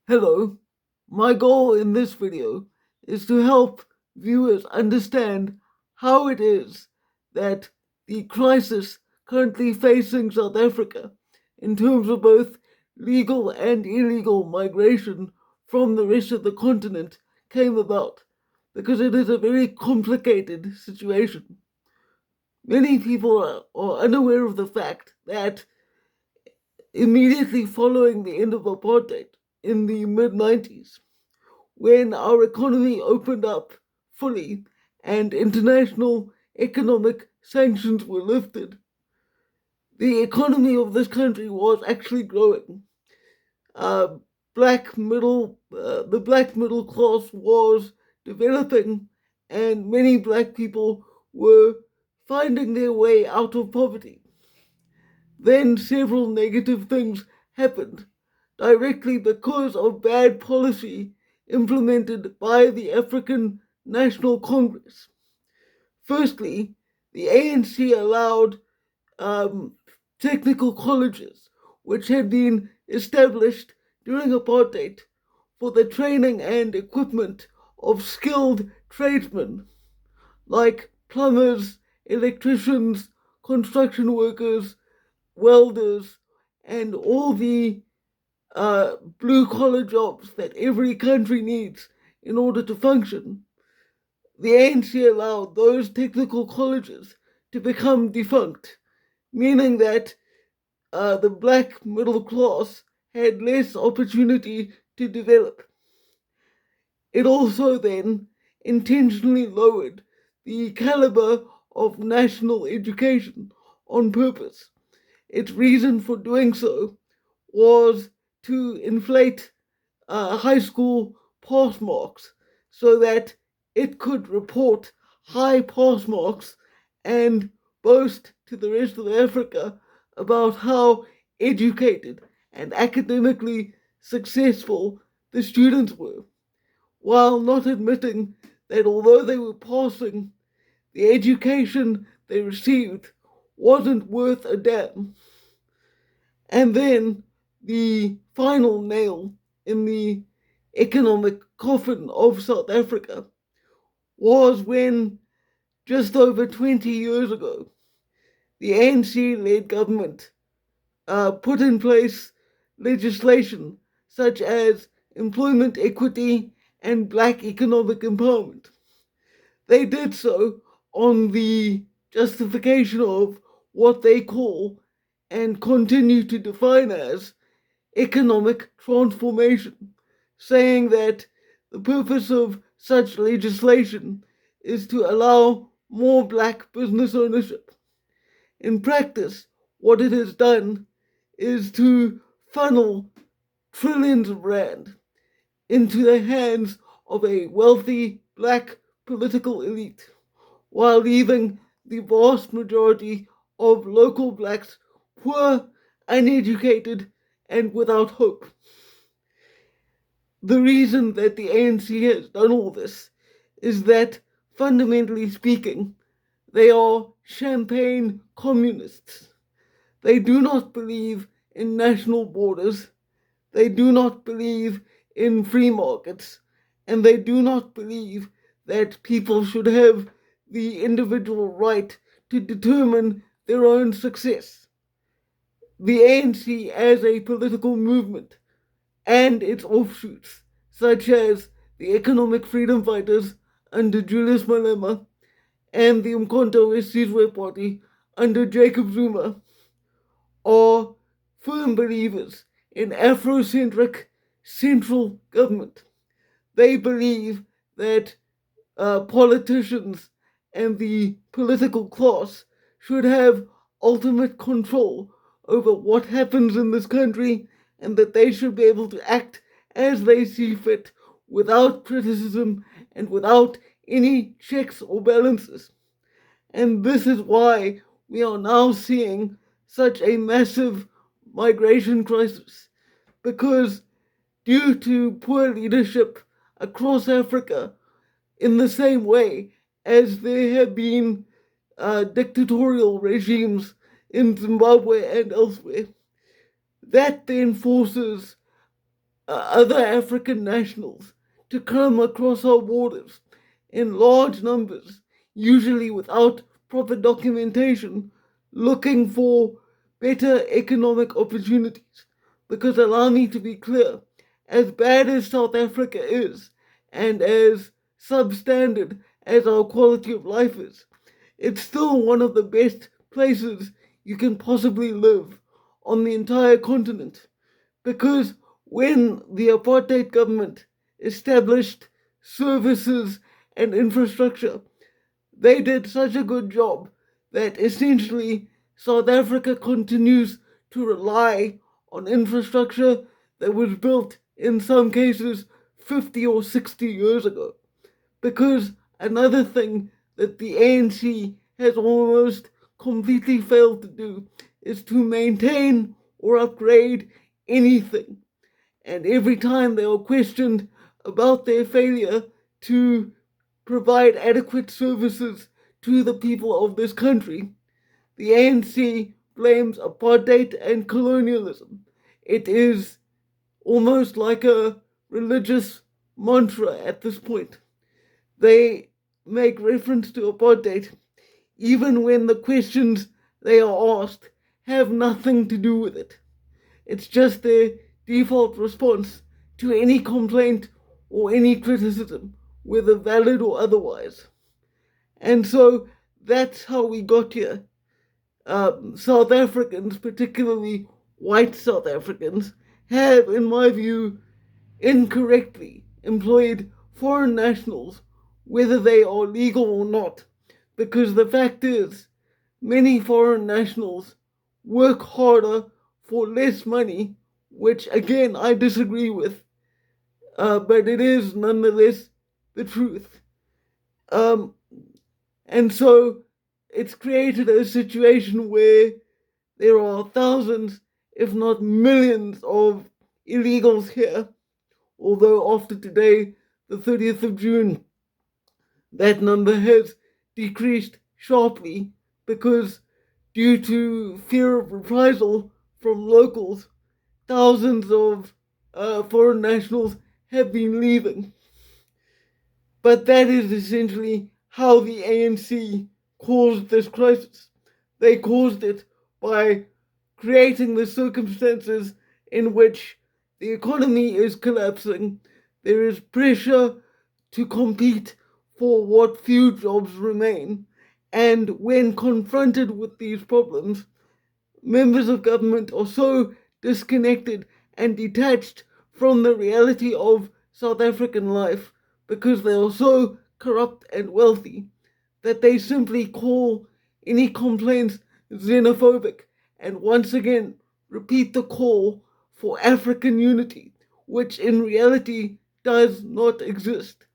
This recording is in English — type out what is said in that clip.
Hello, my goal in this video is to help viewers understand how it is that the crisis currently facing South Africa in terms of both legal and illegal migration from the rest of the continent came about, because it is a very complicated situation. Many people are unaware of the fact that immediately following the end of apartheid in the mid 90s, when our economy opened up fully and international economic sanctions were lifted, the economy of this country was actually growing. Uh, the black middle class was developing, and many black people were finding their way out of poverty. Then several negative things happened directly because of bad policy implemented by the African National Congress. Firstly, the ANC allowed um, technical colleges, which had been established during apartheid for the training and equipment of skilled tradesmen like plumbers, electricians, construction workers, welders, and all the blue collar jobs that every country needs in order to function. The ANC allowed those technical colleges to become defunct, meaning that the black middle class had less opportunity to develop. It also then intentionally lowered the caliber of national education on purpose. Its reason for doing so was to inflate high school pass marks so that it could report high pass marks and boast to the rest of Africa about how educated and academically successful the students were, while not admitting that although they were passing, the education they received wasn't worth a damn. And then the final nail in the economic coffin of South Africa was when, just over 20 years ago, the ANC led government put in place legislation such as employment equity and black economic empowerment. They did so on the justification of what they call and continue to define as economic transformation, saying that the purpose of such legislation is to allow more black business ownership. In practice, what it has done is to funnel trillions of rand into the hands of a wealthy black political elite, while leaving the vast majority of local blacks poor, uneducated, and without hope. The reason that the ANC has done all this is that, fundamentally speaking, they are champagne communists. They do not believe in national borders, they do not believe in free markets, and they do not believe that people should have the individual right to determine their own success. The ANC as a political movement and its offshoots, such as the Economic Freedom Fighters under Julius Malema and the Umkhonto weSizwe Party under Jacob Zuma, are firm believers in Afrocentric central government. They believe that politicians and the political class should have ultimate control over what happens in this country, and that they should be able to act as they see fit without criticism and without any checks or balances. And this is why we are now seeing such a massive migration crisis, because due to poor leadership across Africa, in the same way as there have been dictatorial regimes in Zimbabwe and elsewhere, that then forces other African nationals to come across our borders in large numbers, usually without proper documentation, looking for better economic opportunities. Because allow me to be clear, as bad as South Africa is, and as substandard as our quality of life is, it's still one of the best places you can possibly live on the entire continent. Because when the apartheid government established services and infrastructure, they did such a good job that essentially South Africa continues to rely on infrastructure that was built in some cases 50 or 60 years ago. Because another thing that the ANC has almost completely failed to do is to maintain or upgrade anything. And every time they are questioned about their failure to provide adequate services to the people of this country, the ANC blames apartheid and colonialism. It is almost like a religious mantra at this point. They make reference to apartheid even when the questions they are asked have nothing to do with it. It's just their default response to any complaint or any criticism, whether valid or otherwise. And so that's how we got here. South Africans, particularly white South Africans, have, in my view, incorrectly employed foreign nationals, whether they are legal or not. Because the fact is, many foreign nationals work harder for less money, which again I disagree with, but it is nonetheless the truth. Um, and so it's created a situation where there are thousands, if not millions, of illegals here. Although after today, the 30th of June, that number has decreased sharply because, due to fear of reprisal from locals, thousands of foreign nationals have been leaving. But that is essentially how the ANC caused this crisis. They caused it by creating the circumstances in which the economy is collapsing. There is pressure to compete for what few jobs remain. And when confronted with these problems, members of government are so disconnected and detached from the reality of South African life because they are so corrupt and wealthy that they simply call any complaints xenophobic and once again repeat the call for African unity, which in reality does not exist.